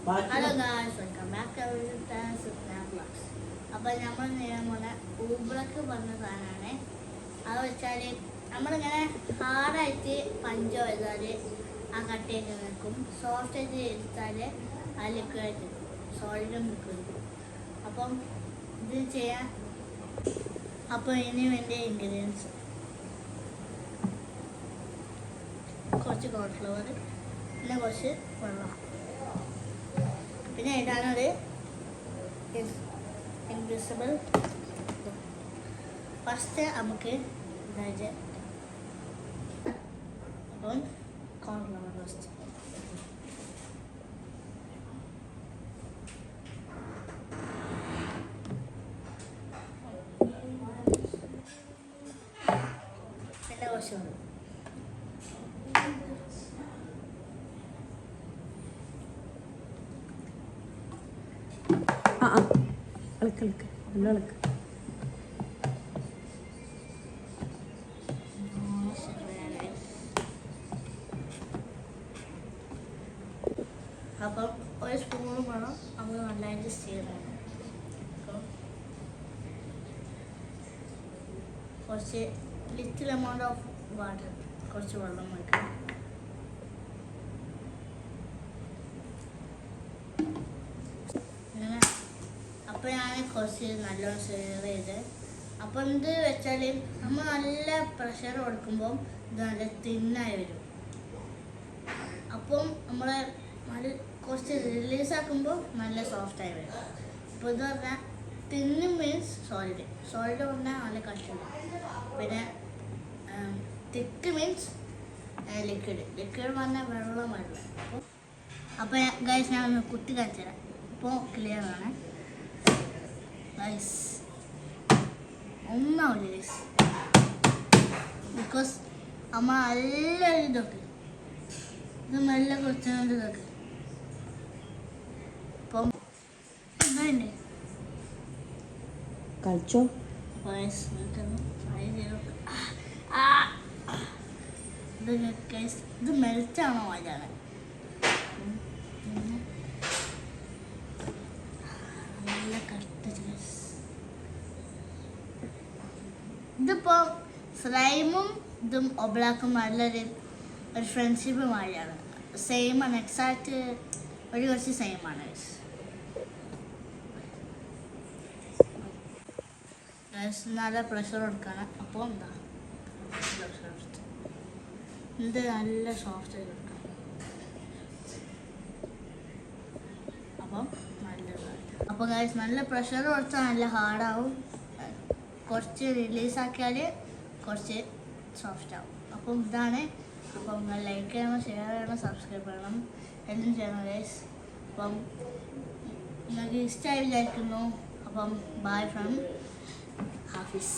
Hello guys, welcome back to Snapchat. അപ്പോൾ നമ്മൾ ചെയ്യാൻ പോകുന്ന ഊബ്രക്ക് പറഞ്ഞ സാധനമാണ്. അത് വെച്ചാൽ നമ്മളിങ്ങനെ ഹാർഡായിട്ട് പഞ്ചോ ചെയ്താൽ ആ കട്ടയൊക്കെ നിൽക്കും, സോഫ്റ്റ് ആയിട്ട് എടുത്താൽ ആ ലിക്വിഡായിട്ട് സോളിഡും ലിക്വിഡ്. അപ്പം ഇത് ചെയ്യാൻ അപ്പോൾ ഇതിന് വേണ്ട ഇൻഗ്രീഡിയൻസ് കുറച്ച് കോൺഫ്ലവർ, പിന്നെ കുറച്ച് വെള്ളം, പിന്നെ ഇതാണത് ഇൻവിസിബിൾ. ഫസ്റ്റ് നമുക്ക് അപ്പം കോൺഫ്ലവർ ഫസ്റ്റ് പിന്നെ കുറച്ച് വെള്ളം. ഇളക്ക് നല്ല ഇളക്ക്. അപ്പം ഒരു സ്പൂണും വേണം നമുക്ക് നല്ലതായിട്ട് ചെയ്യണം. കുറച്ച് ലിറ്റിൽ എമൗണ്ട് ഓഫ് വാട്ടർ, കുറച്ച് വെള്ളം വെക്കണം. ഇങ്ങനെ അപ്പോൾ ഞാൻ കുറച്ച് നല്ലോണം ഷെയർ ചെയ്ത്, അപ്പം ഇത് വെച്ചാൽ നമ്മൾ നല്ല പ്രഷർ കൊടുക്കുമ്പം ഇത് നല്ല തിന്നായി വരും. അപ്പം നമ്മൾ നല്ല കുറച്ച് റിലീസാക്കുമ്പോൾ നല്ല സോഫ്റ്റായി വരും. അപ്പോൾ ഇത് പറഞ്ഞാൽ തിന്ന് മീൻസ് സോളിഡ്, സോളിഡ് പറഞ്ഞാൽ നല്ല കഷ്ടം. പിന്നെ തിക്ക് മീൻസ് ലിക്വിഡ്, ലിക്വിഡ് പറഞ്ഞാൽ വെള്ളം. അപ്പോൾ ഗൈസ് ഞാൻ ഒന്ന് കുത്തി കാണിച്ചു തരാം. ഇപ്പോൾ ക്ലിയർ ആണ് ഗൈസ്, ഒന്നാവില്ല ഗൈസ്, ബിക്കോസ് നമ്മൾ നല്ല ഇതൊക്കെ ഇത് മെല്ലെ കുറച്ചുകൊണ്ട് ഇതൊക്കെ ഇപ്പം ഇതുണ്ട് കളിച്ചോ ഗൈസ്. ഇത് മെൽറ്റാണോ അതാണ് നല്ല കട്ടിച്ച്. ഇതിപ്പോൾ സ്ലൈമും ഇതും ഒബ്ലാക്കും നല്ലൊരു ഫ്രണ്ട്ഷിപ്പ് മാതിരിയാണ്. സെയിമാണ്, എക്സാക്റ്റ് ഒരു കുറച്ച് സെയിമാണ്. നല്ല പ്രഷർ കൊടുക്കണം. അപ്പോൾ എന്താ പ്രഷർ എടുത്ത് ഇത് നല്ല സോഫ്റ്റ് ആയി കൊടുക്കണം. അപ്പം നല്ലതാണ്. അപ്പോൾ ഗൈസ് നല്ല പ്രഷർ കൊടുത്താൽ നല്ല ഹാർഡാവും, കുറച്ച് റിലീസാക്കിയാൽ കുറച്ച് സോഫ്റ്റ് ആവും. അപ്പം ഇതാണ്. അപ്പം നിങ്ങൾ ലൈക്ക് ചെയ്യണം, ഷെയർ ചെയ്യണം, സബ്സ്ക്രൈബ് ചെയ്യണം, എല്ലാം ചെയ്യണം ഗൈസ്. അപ്പം നിങ്ങൾക്ക് ഇഷ്ടമായി വിചാരിക്കുന്നു. അപ്പം ബൈ ഫ്രം ഹാഫിസ്.